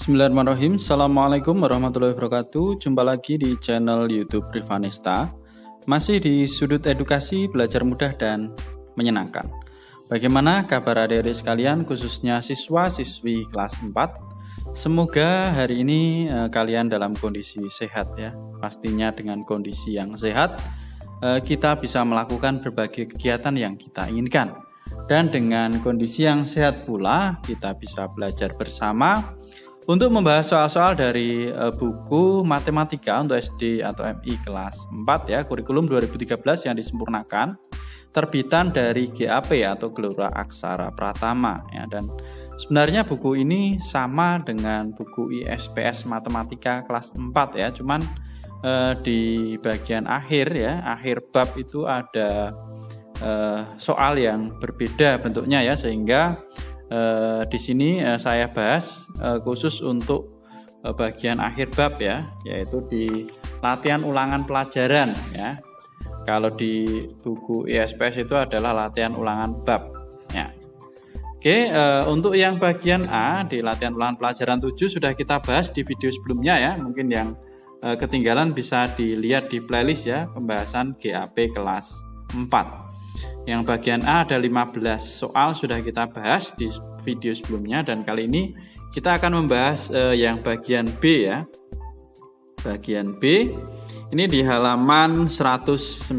Bismillahirrahmanirrahim. Assalamualaikum warahmatullahi wabarakatuh. Jumpa lagi di channel YouTube Rivanesta. Masih di sudut edukasi, belajar mudah dan menyenangkan. Bagaimana kabar adik-adik sekalian, khususnya siswa-siswi kelas 4? Semoga hari ini kalian dalam kondisi sehat ya. Pastinya dengan kondisi yang sehat kita bisa melakukan berbagai kegiatan yang kita inginkan. Dan dengan kondisi yang sehat pula kita bisa belajar bersama untuk membahas soal-soal dari buku matematika untuk SD atau MI kelas 4 ya, kurikulum 2013 yang disempurnakan, terbitan dari GAP atau Gelora Aksara Pratama ya. Dan sebenarnya buku ini sama dengan buku ISPS matematika kelas 4 ya, cuman di bagian akhir ya, akhir bab itu ada soal yang berbeda bentuknya ya, sehingga di sini saya bahas khusus untuk bagian akhir bab ya, yaitu di latihan ulangan pelajaran ya. Kalau di buku ISPS itu adalah latihan ulangan bab ya. Oke, untuk yang bagian A di latihan ulangan pelajaran 7 sudah kita bahas di video sebelumnya ya. Mungkin yang ketinggalan bisa dilihat di playlist ya, pembahasan GAP kelas 4. Yang bagian A ada 15 soal sudah kita bahas di video sebelumnya, dan kali ini kita akan membahas yang bagian B ya. Bagian B ini di halaman 119.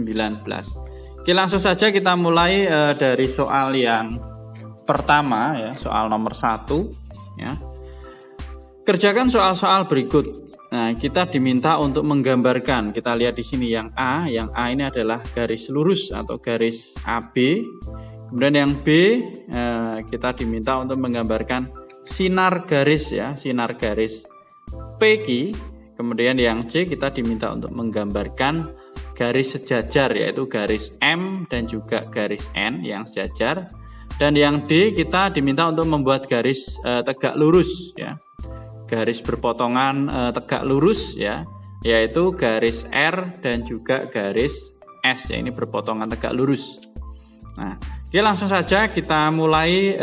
Oke, langsung saja kita mulai dari soal yang pertama ya, soal nomor 1 ya. Kerjakan soal-soal berikut. Nah, kita diminta untuk menggambarkan. Kita lihat di sini yang A. Yang A ini adalah garis lurus atau garis AB. Kemudian yang B kita diminta untuk menggambarkan sinar garis ya, sinar garis PQ. Kemudian yang C kita diminta untuk menggambarkan garis sejajar, yaitu garis M dan juga garis N yang sejajar. Dan yang D kita diminta untuk membuat garis tegak lurus ya. Garis berpotongan tegak lurus ya, yaitu garis R dan juga garis S ya, ini berpotongan tegak lurus. Nah, oke, langsung saja kita mulai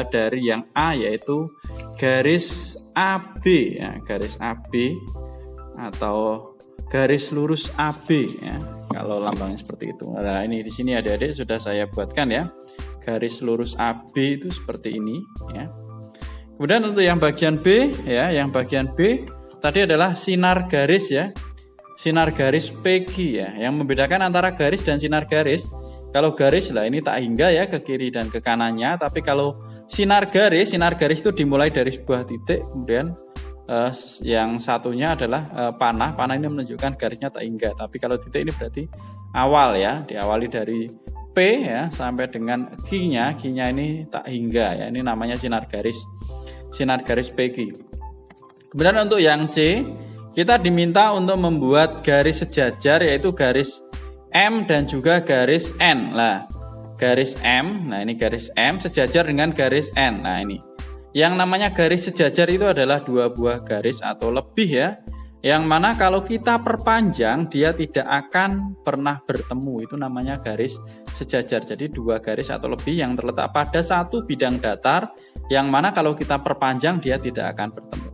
dari yang A, yaitu garis AB ya, garis AB atau garis lurus AB ya, kalau lambangnya seperti itu. Nah, ini di sini adik-adik sudah saya buatkan ya, garis lurus AB itu seperti ini ya. Kemudian untuk yang bagian B ya, yang bagian B tadi adalah sinar garis ya, sinar garis PQ ya. Yang membedakan antara garis dan sinar garis, kalau garis lah ini tak hingga ya ke kiri dan ke kanannya, tapi kalau sinar garis itu dimulai dari sebuah titik, kemudian yang satunya adalah panah ini menunjukkan garisnya tak hingga, tapi kalau titik ini berarti awal ya, diawali dari P ya sampai dengan Q-nya ini tak hingga ya, ini namanya sinar garis PQ. Kemudian untuk yang C kita diminta untuk membuat garis sejajar, yaitu garis M dan juga garis N. Nah, garis M, nah ini garis M sejajar dengan garis N. Nah, ini yang namanya garis sejajar itu adalah dua buah garis atau lebih ya, yang mana kalau kita perpanjang dia tidak akan pernah bertemu, itu namanya garis sejajar. Jadi dua garis atau lebih yang terletak pada satu bidang datar, yang mana kalau kita perpanjang dia tidak akan bertemu.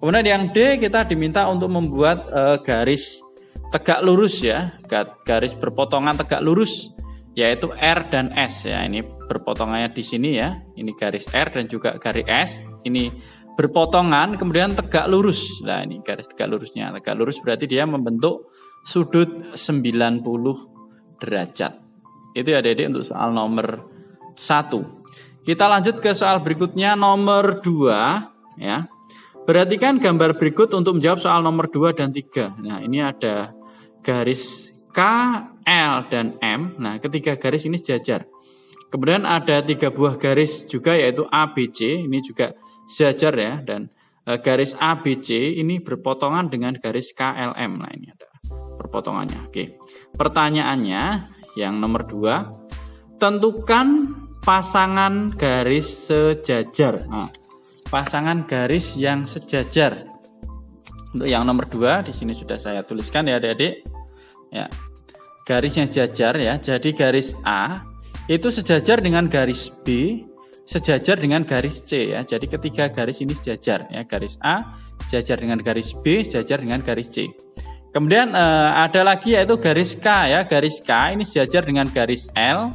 Kemudian yang D kita diminta untuk membuat garis tegak lurus ya, garis berpotongan tegak lurus, yaitu R dan S ya. Ini berpotongannya di sini ya, ini garis R dan juga garis S, ini berpotongan kemudian tegak lurus. Nah, ini garis tegak lurusnya. Tegak lurus berarti dia membentuk sudut 90 derajat. Itu ya adik-adik untuk soal nomor 1. Kita lanjut ke soal berikutnya nomor 2 ya. Perhatikan gambar berikut untuk menjawab soal nomor 2 dan 3. Nah, ini ada garis K, L dan M. Nah, ketiga garis ini sejajar. Kemudian ada 3 buah garis juga, yaitu ABC, ini juga sejajar ya, dan garis ABC ini berpotongan dengan garis KLM. Nah, ini ada perpotongannya. Oke. Pertanyaannya yang nomor 2, tentukan pasangan garis sejajar. Nah, pasangan garis yang sejajar. Untuk yang nomor 2 di sini sudah saya tuliskan ya adik-adik. Ya. Garis yang sejajar ya. Jadi garis A itu sejajar dengan garis B sejajar dengan garis C ya. Jadi ketiga garis ini sejajar ya, garis A sejajar dengan garis B sejajar dengan garis C. Kemudian ada lagi yaitu garis K ya. Garis K ini sejajar dengan garis L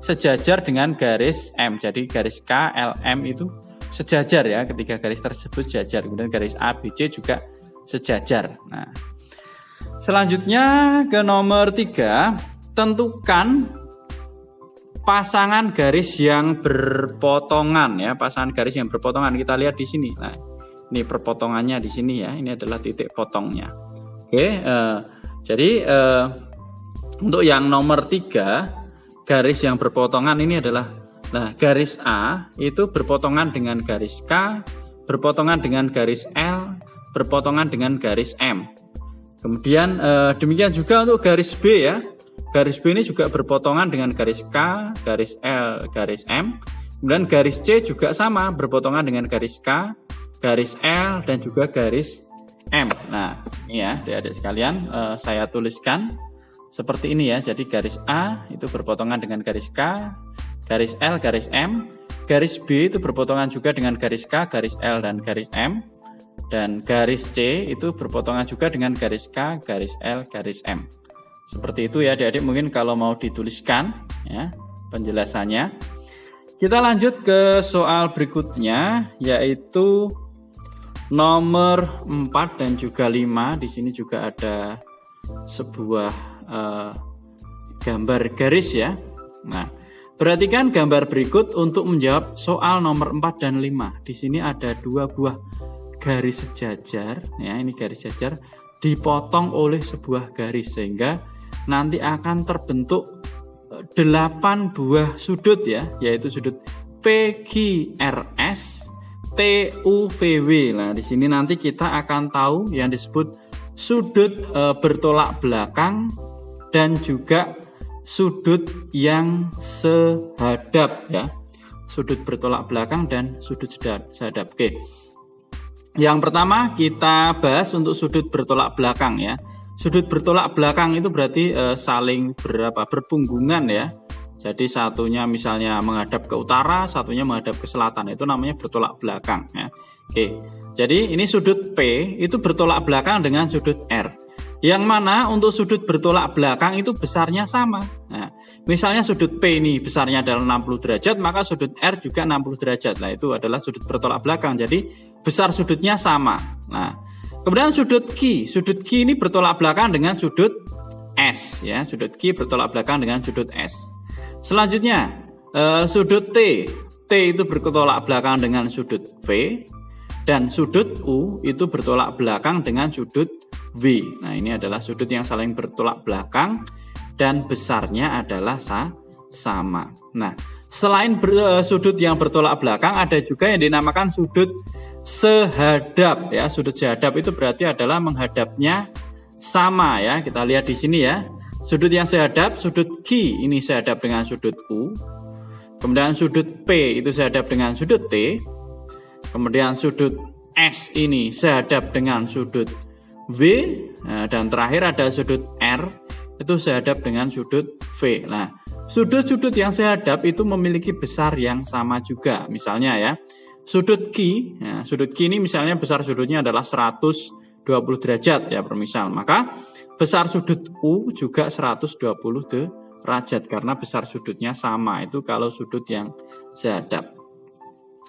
sejajar dengan garis M. Jadi garis K, L, M itu sejajar ya, ketiga garis tersebut sejajar. Kemudian garis A, B, C juga sejajar. Nah, selanjutnya ke nomor 3, tentukan pasangan garis yang berpotongan ya, pasangan garis yang berpotongan. Kita lihat di sini. Nah, ini perpotongannya di sini ya. Ini adalah titik potongnya. Oke, jadi untuk yang nomor 3, garis yang berpotongan ini adalah, nah, garis A itu berpotongan dengan garis K, berpotongan dengan garis L, berpotongan dengan garis M. Kemudian demikian juga untuk garis B ya. Garis B ini juga berpotongan dengan garis K, garis L, garis M. Kemudian garis C juga sama, berpotongan dengan garis K, garis L, dan juga garis M. Nah, ini ya adik-adik sekalian, saya tuliskan seperti ini ya. Jadi garis A itu berpotongan dengan garis K, garis L, garis M. Garis B itu berpotongan juga dengan garis K, garis L, dan garis M. Dan garis C itu berpotongan juga dengan garis K, garis L, garis M. Seperti itu ya adik-adik, mungkin kalau mau dituliskan ya penjelasannya. Kita lanjut ke soal berikutnya, yaitu nomor 4 dan juga 5. Di sini juga ada sebuah gambar garis ya. Nah, perhatikan gambar berikut untuk menjawab soal nomor 4 dan 5. Di sini ada 2 buah garis sejajar ya, ini garis sejajar dipotong oleh sebuah garis sehingga nanti akan terbentuk 8 buah sudut ya, yaitu sudut PQRS, TUVW. Nah, di sini nanti kita akan tahu yang disebut sudut bertolak belakang dan juga sudut yang sehadap ya. Sudut bertolak belakang dan sudut sehadap. Oke. Yang pertama kita bahas untuk sudut bertolak belakang ya. Sudut bertolak belakang itu berarti saling berpunggungan ya. Jadi satunya misalnya menghadap ke utara, satunya menghadap ke selatan. Itu namanya bertolak belakang ya. Oke. Jadi ini sudut P itu bertolak belakang dengan sudut R. Yang mana untuk sudut bertolak belakang itu besarnya sama. Nah, misalnya sudut P ini besarnya adalah 60 derajat, maka sudut R juga 60 derajat. Nah, itu adalah sudut bertolak belakang. Jadi besar sudutnya sama. Nah, kemudian sudut Q ini bertolak belakang dengan sudut S ya. Sudut Q bertolak belakang dengan sudut S. Selanjutnya sudut T itu bertolak belakang dengan sudut V, dan sudut U itu bertolak belakang dengan sudut V. Nah, ini adalah sudut yang saling bertolak belakang dan besarnya adalah sama. Nah, selain sudut yang bertolak belakang, ada juga yang dinamakan sudut sehadap ya. Sudut sehadap itu berarti adalah menghadapnya sama ya. Kita lihat di sini ya. Sudut yang sehadap, sudut Q ini sehadap dengan sudut U. Kemudian sudut P itu sehadap dengan sudut T. Kemudian sudut S ini sehadap dengan sudut V. Nah, dan terakhir ada sudut R itu sehadap dengan sudut V. Nah, sudut-sudut yang sehadap itu memiliki besar yang sama juga. Misalnya ya, sudut Q ini misalnya besar sudutnya adalah 120 derajat ya permisal. Maka besar sudut U juga 120 derajat karena besar sudutnya sama. Itu kalau sudut yang sehadap.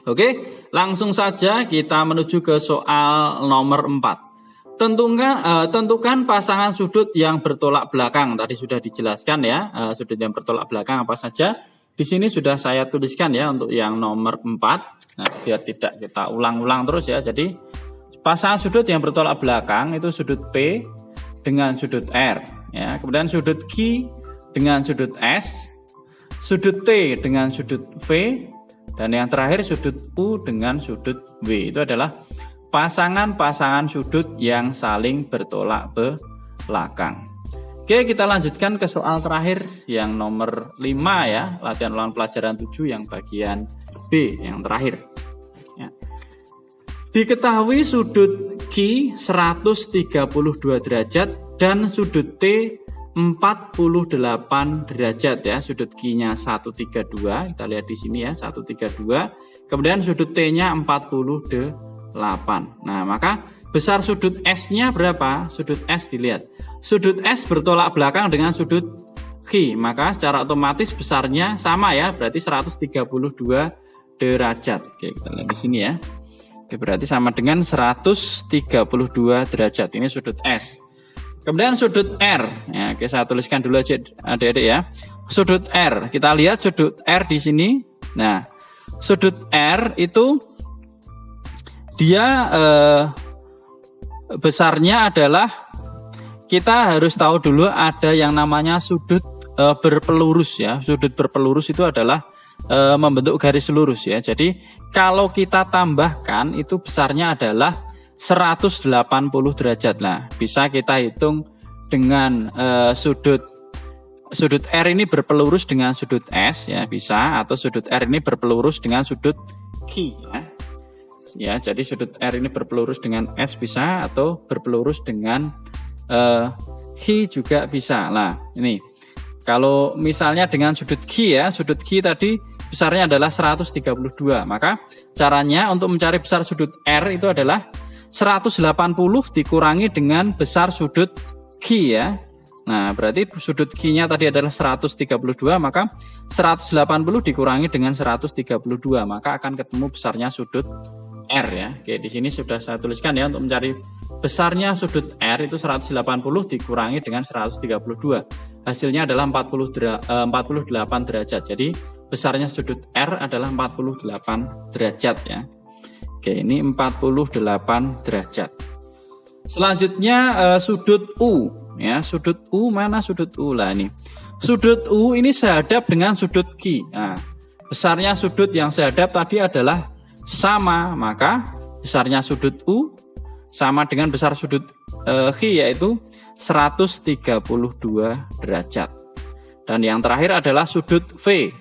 Oke, langsung saja kita menuju ke soal nomor 4. Tentukan pasangan sudut yang bertolak belakang. Tadi sudah dijelaskan ya, sudut yang bertolak belakang apa saja. Di sini sudah saya tuliskan ya untuk yang nomor 4. Nah, biar tidak kita ulang-ulang terus ya. Jadi pasangan sudut yang bertolak belakang itu sudut P dengan sudut R ya. Kemudian sudut Q dengan sudut S, sudut T dengan sudut V, dan yang terakhir sudut U dengan sudut W. Itu adalah pasangan-pasangan sudut yang saling bertolak belakang. Oke, kita lanjutkan ke soal terakhir yang nomor 5 ya, latihan ulangan pelajaran 7 yang bagian B yang terakhir. Ya. Diketahui sudut Q 132 derajat dan sudut T 48 derajat ya. Sudut Q-nya 132, kita lihat di sini ya, 132. Kemudian sudut T-nya 48. Nah, maka besar sudut S-nya berapa? Sudut S dilihat. Sudut S bertolak belakang dengan sudut Q, maka secara otomatis besarnya sama ya, berarti 132 derajat. Oke, kita lihat di sini ya. Oke, berarti sama dengan 132 derajat. Ini sudut S. Kemudian sudut R. Ya, oke, saya tuliskan dulu aja adik-adik ya. Sudut R. Kita lihat sudut R di sini. Nah, sudut R itu dia besarnya adalah, kita harus tahu dulu ada yang namanya sudut berpelurus ya. Sudut berpelurus itu adalah membentuk garis lurus ya. Jadi kalau kita tambahkan itu besarnya adalah 180 derajat. Nah, bisa kita hitung dengan sudut R ini berpelurus dengan sudut S ya, bisa, atau sudut R ini berpelurus dengan sudut Q ya. Ya, jadi sudut R ini berpelurus dengan S bisa, atau berpelurus dengan Q juga bisa. Nah, ini kalau misalnya dengan sudut Q ya, sudut Q tadi besarnya adalah 132. Maka caranya untuk mencari besar sudut R itu adalah 180 dikurangi dengan besar sudut Q ya. Nah, berarti sudut Q-nya tadi adalah 132, maka 180 dikurangi dengan 132, maka akan ketemu besarnya sudut R ya. Oke, di sini sudah saya tuliskan ya, untuk mencari besarnya sudut R itu 180 dikurangi dengan 132. Hasilnya adalah 48 derajat. Jadi besarnya sudut R adalah 48 derajat ya. Oke, ini 48 derajat. Selanjutnya sudut U ya. Sudut U, mana sudut U? Lah ini. Sudut U ini sehadap dengan sudut Q. Nah, besarnya sudut yang sehadap tadi adalah sama, maka besarnya sudut U sama dengan besar sudut Q, yaitu 132 derajat. Dan yang terakhir adalah sudut V.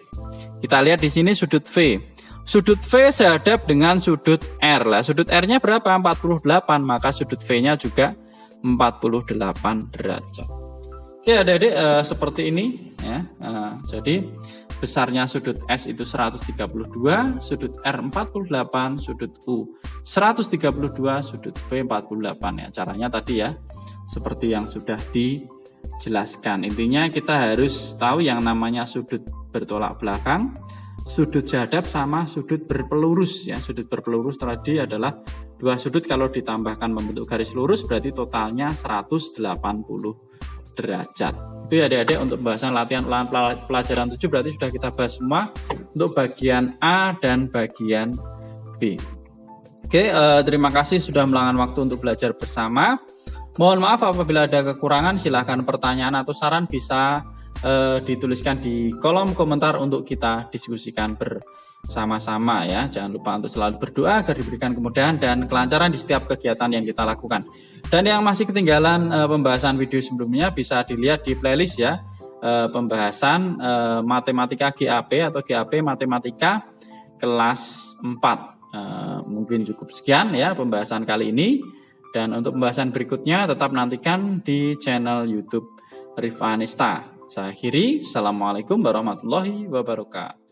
Kita lihat di sini sudut V. Sudut V sehadap dengan sudut R. Lah, sudut R-nya berapa? 48, maka sudut V-nya juga 48 derajat. Oke, adik-adik, seperti ini ya. Jadi besarnya sudut S itu 132, sudut R 48, sudut U 132, sudut V 48 ya. Caranya tadi ya, seperti yang sudah dijelaskan. Intinya kita harus tahu yang namanya sudut bertolak belakang, sudut sehadap sama sudut berpelurus ya. Sudut berpelurus tadi adalah dua sudut kalau ditambahkan membentuk garis lurus, berarti totalnya 180 derajat. Itu ya adik-adik untuk pembahasan latihan pelajaran 7, berarti sudah kita bahas semua untuk bagian A dan bagian B. Oke, terima kasih sudah meluangkan waktu untuk belajar bersama. Mohon maaf apabila ada kekurangan, silahkan pertanyaan atau saran bisa dituliskan di kolom komentar untuk kita diskusikan bersama-sama ya. Jangan lupa untuk selalu berdoa agar diberikan kemudahan dan kelancaran di setiap kegiatan yang kita lakukan. Dan yang masih ketinggalan pembahasan video sebelumnya bisa dilihat di playlist ya, pembahasan matematika GAP atau GAP matematika kelas 4. Mungkin cukup sekian ya pembahasan kali ini, dan untuk pembahasan berikutnya tetap nantikan di channel YouTube Rifanista. Saya akhiri, assalamualaikum warahmatullahi wabarakatuh.